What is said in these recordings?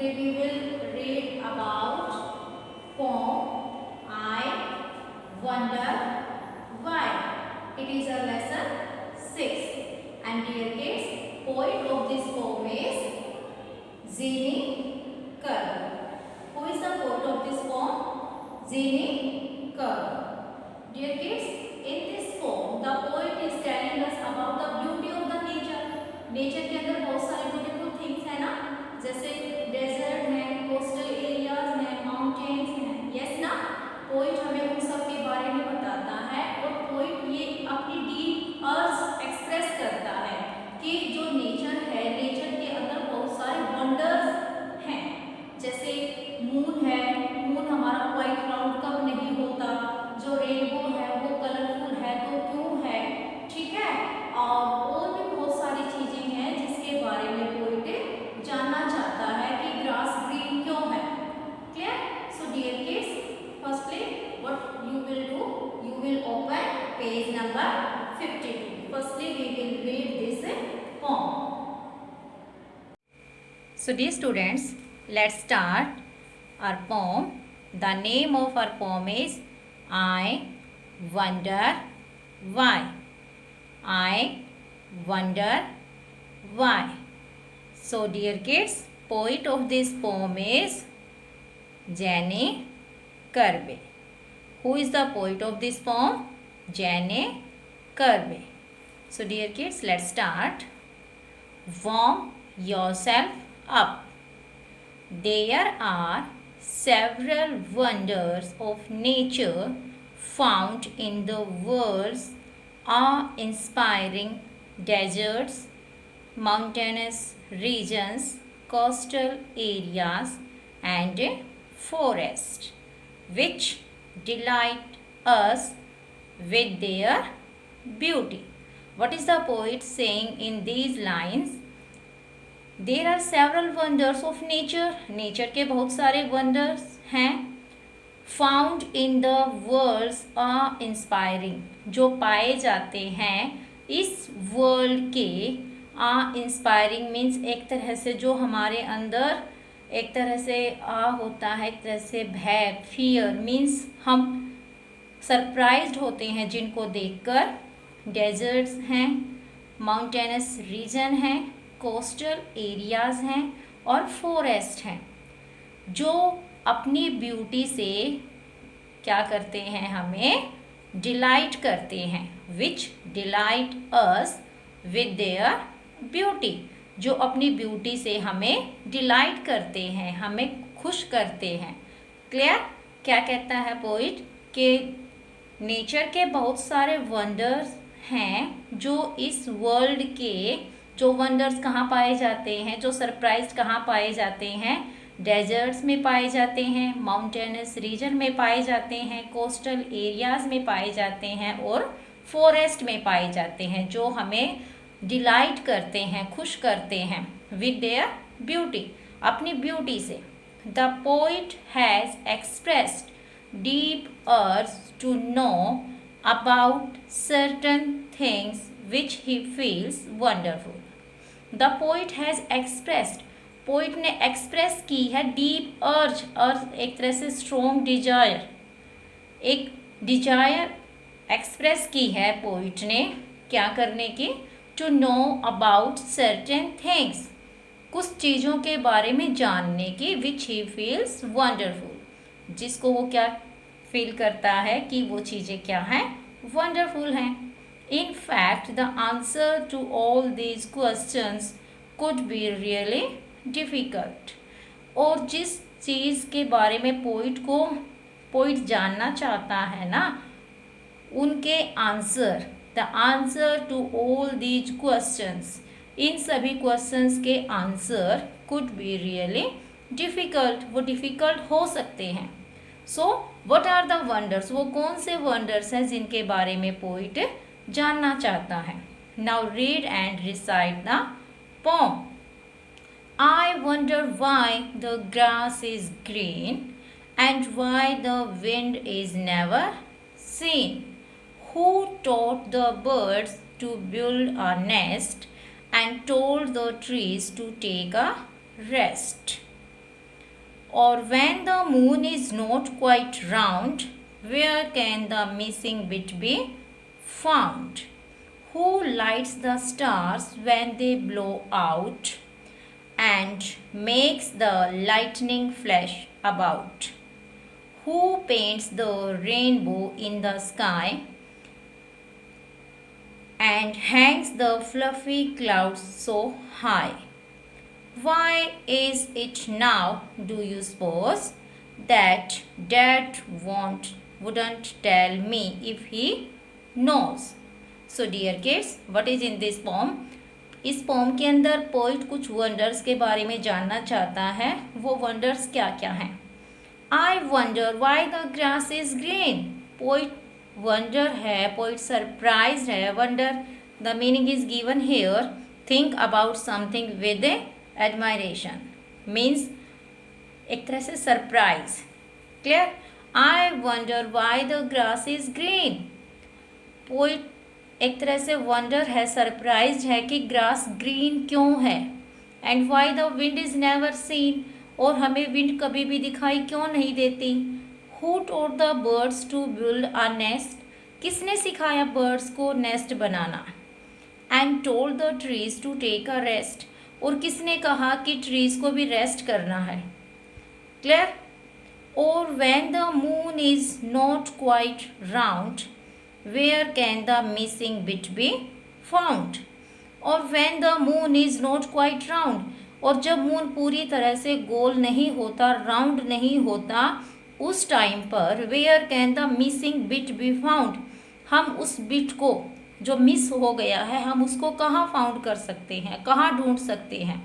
Today we will read about poem I Wonder Why. It is a lesson 6. And dear kids, poet of this poem is Zini Karr. Who is the poet of this poem? Zini Karr. Dear kids, in this poem, the poet is telling us about the beauty of the nature. Nature के अंदर बहुत सारे beautiful things है ना, जैसे desert है, coastal areas है, mountains हैं, यस ना। पोइट हमें उन सब के बारे में बताता है और पोइट ये अपनी डीप अर्ज एक्सप्रेस करता है कि जो नेचर है, नेचर के अंदर बहुत सारे वंडर्स हैं। जैसे मून है, मून हमारा व्हाइट राउंड कब नहीं होता, जो रेनबो है वो कलरफुल है तो क्यों है, ठीक है। और भी बहुत सारी चीजें हैं जिसके बारे में पोइट जानना चाहता है कि ग्रास ग्रीन क्यों है। Clear? So dear kids, firstly what you will do, you will open page number 52. Firstly we will read this poem. So dear students, let's start our poem. The name of our poem is I Wonder Why. I wonder why. So dear kids, poet of this poem is Zini Karr. Who is the poet of this poem? Zini Karr. So dear kids, let's start. Warm yourself up. There are several wonders of nature found in the world's awe-inspiring deserts, mountainous regions, coastal areas, and forests, which delight us with their beauty. What is the poet saying in these lines? There are several wonders of nature. Nature के बहुत सारे wonders हैं. Found in the world's awe-inspiring, जो पाए जाते हैं इस world के इंस्पायरिंग मीन्स एक तरह से जो हमारे अंदर एक तरह से होता है, एक तरह से भय, फियर मीन्स हम सरप्राइज्ड होते हैं जिनको देखकर. डेजर्ट्स हैं, माउंटेनस रीजन हैं, कोस्टल एरियाज हैं और फॉरेस्ट हैं, जो अपनी ब्यूटी से क्या करते हैं, हमें डिलाइट करते हैं. Which delight us with their beauty, जो अपनी ब्यूटी से हमें डिलाइट करते हैं, हमें खुश करते हैं. क्लियर? क्या कहता है पोइट कि नेचर के बहुत सारे वंडर्स हैं जो इस वर्ल्ड के, जो वंडर्स कहाँ पाए जाते हैं, जो सरप्राइज कहाँ पाए जाते हैं, डेजर्ट्स में पाए जाते हैं, माउंटेनस रीजन में पाए जाते हैं, कोस्टल एरियाज में पाए जाते हैं और फॉरेस्ट में पाए जाते हैं, जो हमें डिलाइट करते हैं, खुश करते हैं विद देयर ब्यूटी, अपनी ब्यूटी से. The poet has expressed deep urge to know about certain things which he feels wonderful. The poet has expressed, poet ने एक्सप्रेस की है डीप अर्ज. अर्ज एक तरह से स्ट्रॉन्ग डिजायर, एक डिजायर एक्सप्रेस की है पोइट ने क्या करने की, to know about certain things, कुछ चीज़ों के बारे में जानने की, विच ही फील्स वंडरफुल, जिसको वो क्या फील करता है कि वो चीज़ें क्या हैं, वंडरफुल हैं. In fact the answer to all these questions could be really difficult. और जिस चीज़ के बारे में पोइट जानना चाहता है ना, उनके answer, the answer to all these questions, इन सभी क्वेश्चंस के answer could be really difficult, वो डिफ़िकल्ट हो सकते हैं. So what are the wonders, वो कौन से वंडर्स हैं जिनके बारे में पोइट जानना चाहता है. Now read and recite the pome. I wonder why the grass is green and why the wind is never seen. Who taught the birds to build a nest and told the trees to take a rest? Or when the moon is not quite round, where can the missing bit be found? Who lights the stars when they blow out and makes the lightning flash about? Who paints the rainbow in the sky and hangs the fluffy clouds so high? Why is it now, do you suppose, that Dad wouldn't tell me if he knows? So dear kids, what is in this poem? इस pome के अंदर poet कुछ wonders के बारे में जानना चाहता है। वो वंडर्स क्या क्या हैं? I wonder why the grass is green. Poet wonder है, पोइट सरप्राइज है। Wonder the meaning is given here, think about something with admiration, means एक तरह से surprise. Clear? I wonder why the grass is green. Poet एक तरह से wonder है, surprise है कि ग्रास ग्रीन क्यों है। And why the wind is never seen, और हमें विंड कभी भी दिखाई क्यों नहीं देती। Who told the birds to build a nest, किसने सिखाया बर्ड्स को नेस्ट बनाना। And told the trees to take a rest, और किसने कहा कि ट्रीज को भी रेस्ट करना है। क्लियर? और when the moon is not quite round, where can the missing bit be found. और when the moon is not quite round, और जब मून पूरी तरह से गोल नहीं होता, राउंड नहीं होता, उस टाइम पर where can the missing bit be found, हम उस बिट को जो मिस हो गया है, हम उसको कहाँ फाउंड कर सकते हैं, कहाँ ढूंढ सकते हैं।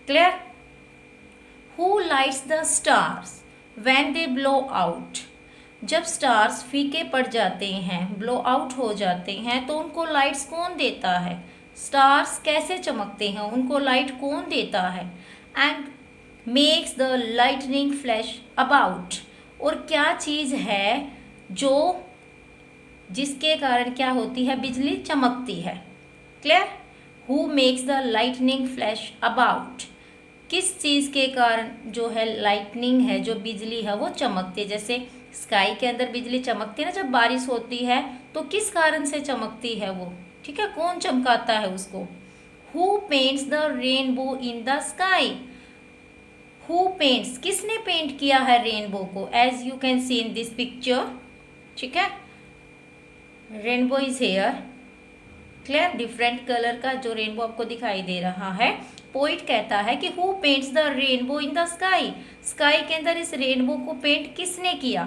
Clear? Who lights the stars when they blow out, जब स्टार्स फीके पड़ जाते हैं, ब्लो आउट हो जाते हैं, तो उनको लाइट्स कौन देता है। स्टार्स कैसे चमकते हैं, उनको लाइट कौन देता है। And makes the lightning flash about, और क्या चीज़ है जो जिसके कारण क्या होती है, बिजली चमकती है। Clear? Who makes the lightning flash about, किस चीज़ के कारण जो है लाइटनिंग है, जो बिजली है वो चमकती है। जैसे स्काई के अंदर बिजली चमकती है ना, जब बारिश होती है तो किस कारण से चमकती है वो, ठीक है, कौन चमकाता है उसको। Who paints the rainbow in the sky, who paints, किसने पेंट किया है रेनबो को। As you can see in this picture, ठीक है, rainbow is here. Clear? Different colour का जो रेनबो आपको दिखाई दे रहा है। पोइट कहता है कि who paints the rainbow in the sky, sky के अंदर इस रेनबो को पेंट किसने किया।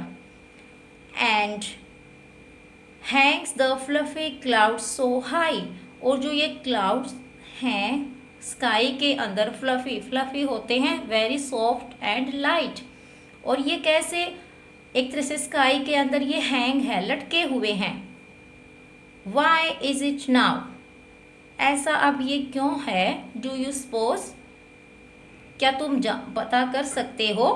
And Hanks the fluffy clouds so high, और जो ये क्लाउड्स हैं स्काई के अंदर, फ्लफी फ्लफी होते हैं, वेरी सॉफ्ट एंड लाइट। और ये कैसे एक तरह से स्काई के अंदर ये हैंग है, लटके हुए हैं। वाई इज इट नाउ, ऐसा अब ये क्यों है। डू यू सपोज, क्या तुम पता कर सकते हो।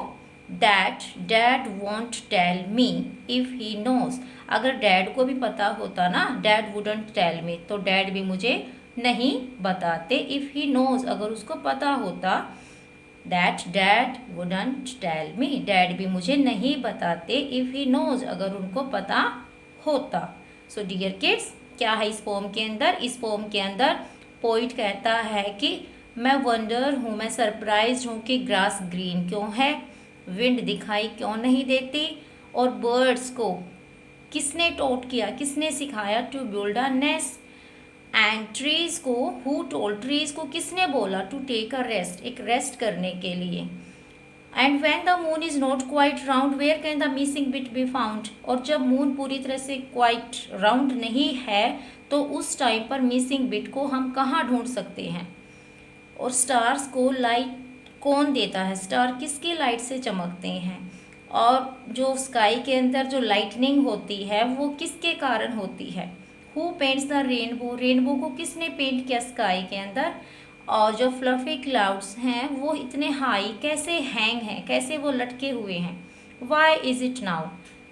That dad won't tell me if he knows, अगर डैड को भी पता होता ना, डैड वुडंट टेल मी, तो डैड भी मुझे नहीं बताते। इफ ही नोज, अगर उसको पता होता। That dad wouldn't tell me, dad भी मुझे नहीं बताते। इफ ही नोज, अगर उनको पता होता। सो डियर किड्स, क्या है इस पोम के अंदर। इस पोम के अंदर पोइट कहता है कि मैं वंडर हूँ, मैं सरप्राइज हूँ कि ग्रास ग्रीन क्यों है, विंड दिखाई क्यों नहीं देती, और बर्ड्स को किसने टॉट किया, किसने सिखाया, to build a nest. And trees को, हु टोल्ड, ट्रीज को किसने बोला, टू टेक अ रेस्ट, एक रेस्ट करने के लिए। And when the moon is not quite round, where can the missing bit be found, और जब मून पूरी तरह से क्वाइट राउंड नहीं है तो उस टाइम पर मिसिंग बिट को हम कहाँ ढूंढ सकते हैं। और स्टार्स को लाइट कौन देता है, स्टार किसकी लाइट से चमकते हैं। और जो स्काई के अंदर जो लाइटनिंग होती है वो किसके कारण होती है। Who paints the rainbow, rainbow को किसने पेंट किया स्काई के अंदर। और जो फ्लफी क्लाउड्स हैं वो इतने हाई कैसे हैंग हैं, कैसे वो लटके हुए हैं। वाई इज इट नाउ,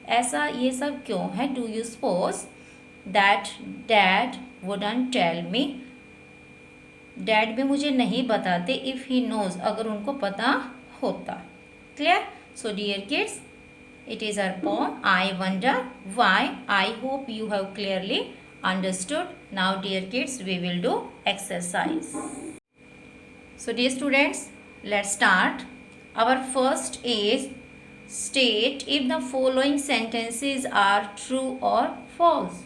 ऐसा ये सब क्यों है। Do you suppose that dad wouldn't tell me, dad भी मुझे नहीं बताते। इफ़ ही नोज, अगर उनको पता होता। Clear? So dear kids, it is our poem I Wonder Why. I hope you have clearly understood. Now dear kids, we will do exercise. So dear students, let's start. Our first is state if the following sentences are true or false.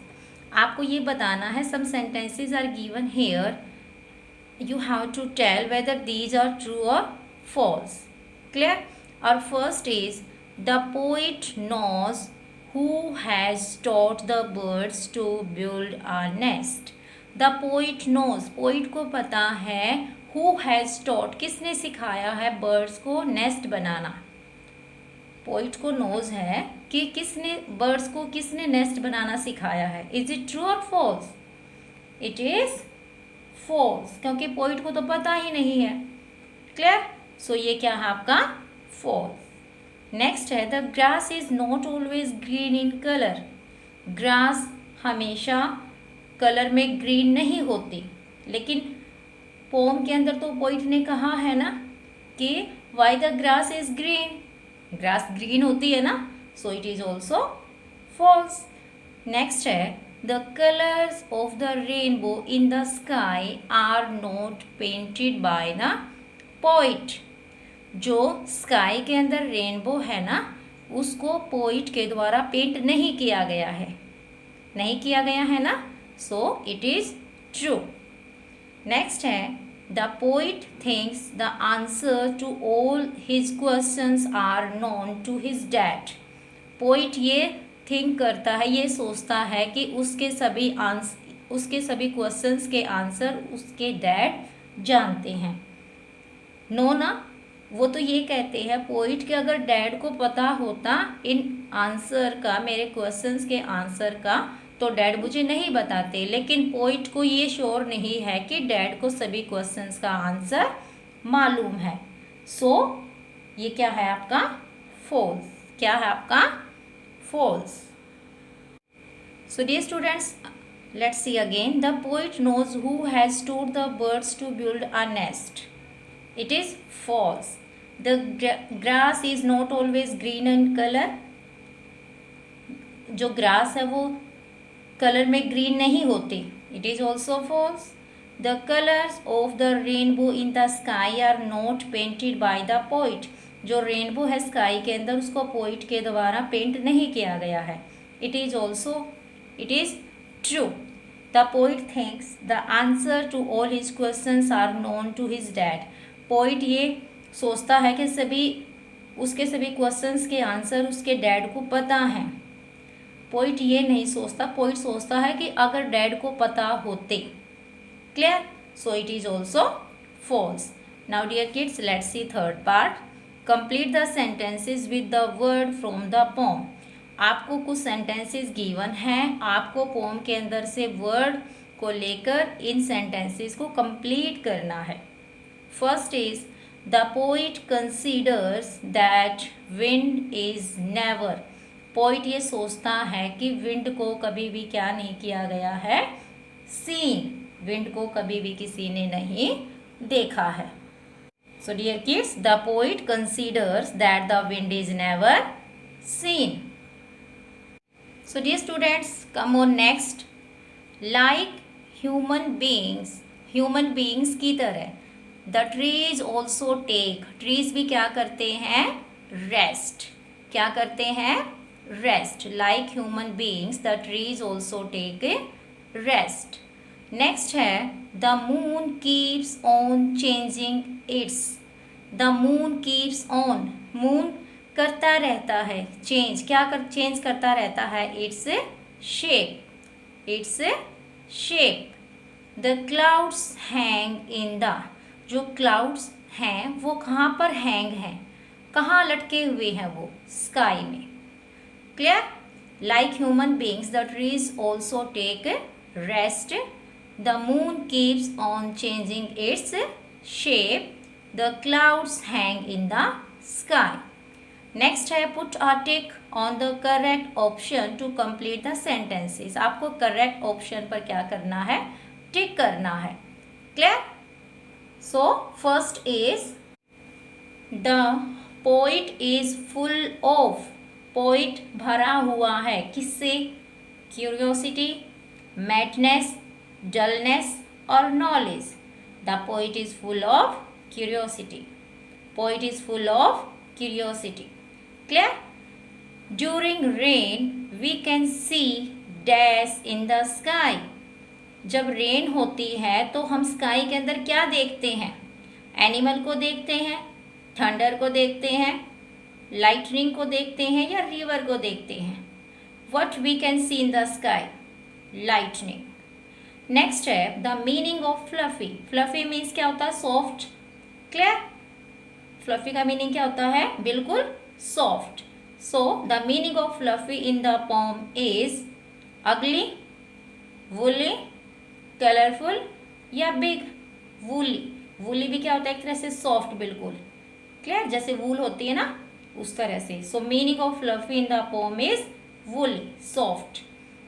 आपको ये बताना है, some sentences are given here. You have to tell whether these are true or false. Clear? Our first is the poet knows who has taught the birds to build a nest. The poet knows, poet को पता है, who has taught, किसने सिखाया है birds को nest बनाना. Poet को knows है कि किसने बर्ड्स को किसने नेस्ट बनाना सिखाया है. इज इट ट्रू और फॉल्स? इट इज फॉल्स, क्योंकि पोइट को तो पता ही नहीं है. क्लियर? सो ये क्या है आपका फॉल्स. नेक्स्ट है the grass is not always green in colour. Grass हमेशा कलर में ग्रीन नहीं होती, लेकिन पोम के अंदर तो पोइट ने कहा है ना कि why the grass is green. Grass green होती है ना, so it is also false. Next है the colours of the rainbow in the sky are not painted by the poet. जो स्काई के अंदर रेनबो है ना, उसको पोइट के द्वारा पेंट नहीं किया गया है, नहीं किया गया है ना, so it is true. Next है the poet thinks the answer to all his questions are known to his dad. Poet ये थिंक करता है, ये सोचता है कि उसके सभी क्वेश्चंस के आंसर उसके डैड जानते हैं. नो ना, वो तो ये कहते हैं पोइट के अगर डैड को पता होता इन आंसर का, मेरे क्वेश्चंस के आंसर का, तो डैड मुझे नहीं बताते. लेकिन पोइट को ये श्योर नहीं है कि डैड को सभी क्वेश्चंस का आंसर मालूम है. सो ये क्या है आपका फॉल्स. क्या है आपका false. So dear students, let's see again. The poet knows who has told the birds to build a nest. It is false. The grass is not always green in colour. जो grass है वो colour में green नहीं होती. It is also false. The colours of the rainbow in the sky are not painted by the poet. जो rainbow है sky के अंदर, उसको पोइट के द्वारा पेंट नहीं किया गया है. It is true. The poet thinks the answer to all his questions are known to his dad. Poet ये सोचता है कि उसके सभी क्वेश्चंस के आंसर उसके डैड को पता हैं. पोइट ये नहीं सोचता, पोइट सोचता है कि अगर डैड को पता होते. Clear? So it is also false. Now dear kids, let's see third part. Complete the sentences with the word from the poem. आपको कुछ सेंटेंसेस गिवन हैं, आपको पोम के अंदर से वर्ड को लेकर इन सेंटेंसेस को कंप्लीट करना है. First is the poet considers that wind is never. Poet ये सोचता है कि विंड को कभी भी क्या नहीं किया गया है, सीन. विंड को कभी भी किसी ने नहीं देखा है. So dear kids, the poet considers that the wind is never seen. So dear students, come on next. Like human beings की तरह the trees also take. Trees भी क्या करते हैं, रेस्ट. क्या करते हैं, rest. Like human beings the trees also take rest. Next है the moon keeps on changing its. The moon keeps on. Moon करता रहता है चेंज. चेंज करता रहता है its shape. The clouds hang in the. जो क्लाउड्स हैं वो कहाँ पर हैंग हैं, कहाँ लटके हुए हैं वो, स्काई में. Clear? Like human beings, the trees also take rest. The moon keeps on changing its shape. The clouds hang in the sky. Next है put a tick on the correct option to complete the sentences. आपको correct option पर क्या करना है, tick करना है. Clear? So first is the poet is full of, poet भरा हुआ है किससे? क्यूरियोसिटी, मैडनेस, डलनेस और knowledge. The poet is full of curiosity, poet is full of curiosity. Clear? During rain we can see dash in the sky. जब rain होती है तो हम स्काई के अंदर क्या देखते हैं? एनिमल को देखते हैं, थंडर को देखते हैं, लाइटनिंग को देखते हैं या रिवर को देखते हैं? What we can see in the sky? Lightning. Next है the meaning of fluffy. Fluffy means क्या होता है? सॉफ्ट। क्लियर? फ्लफी का मीनिंग क्या होता है? बिल्कुल soft. So the meaning of fluffy in the poem is ugly, woolly, colourful या बिग? वूली। वूली भी क्या होता है? एक तरह से सॉफ्ट, बिल्कुल। क्लियर? जैसे वूल होती है ना, उस तरह से। सो meaning of fluffy in the poem is woolly, soft.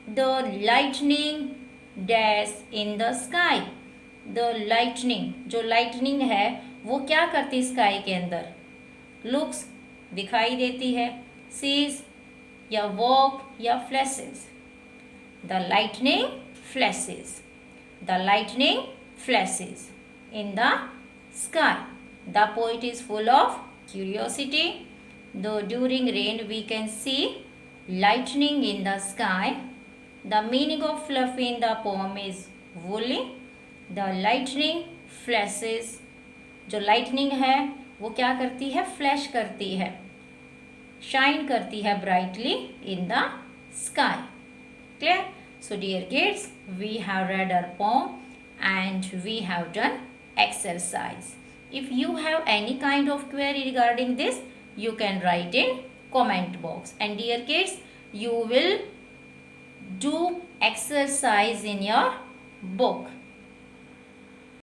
The lightning dash in the sky. The lightning, जो लाइटनिंग है वो क्या करती है स्काई के अंदर? लुक्स, दिखाई देती है, सीज या वॉक या flashes. The lightning flashes, the lightning flashes in the sky. The poet is full of curiosity. Though during rain we can see lightning in the sky. The meaning of fluffy in the poem is woolly. The lightning flashes. जो lightning है वो क्या करती है? Flash करती है, shine करती है brightly in the sky. Clear? So dear kids, we have read our poem and we have done exercise. If you have any kind of query regarding this, you can write in comment box. And dear kids, you will do exercise in your book.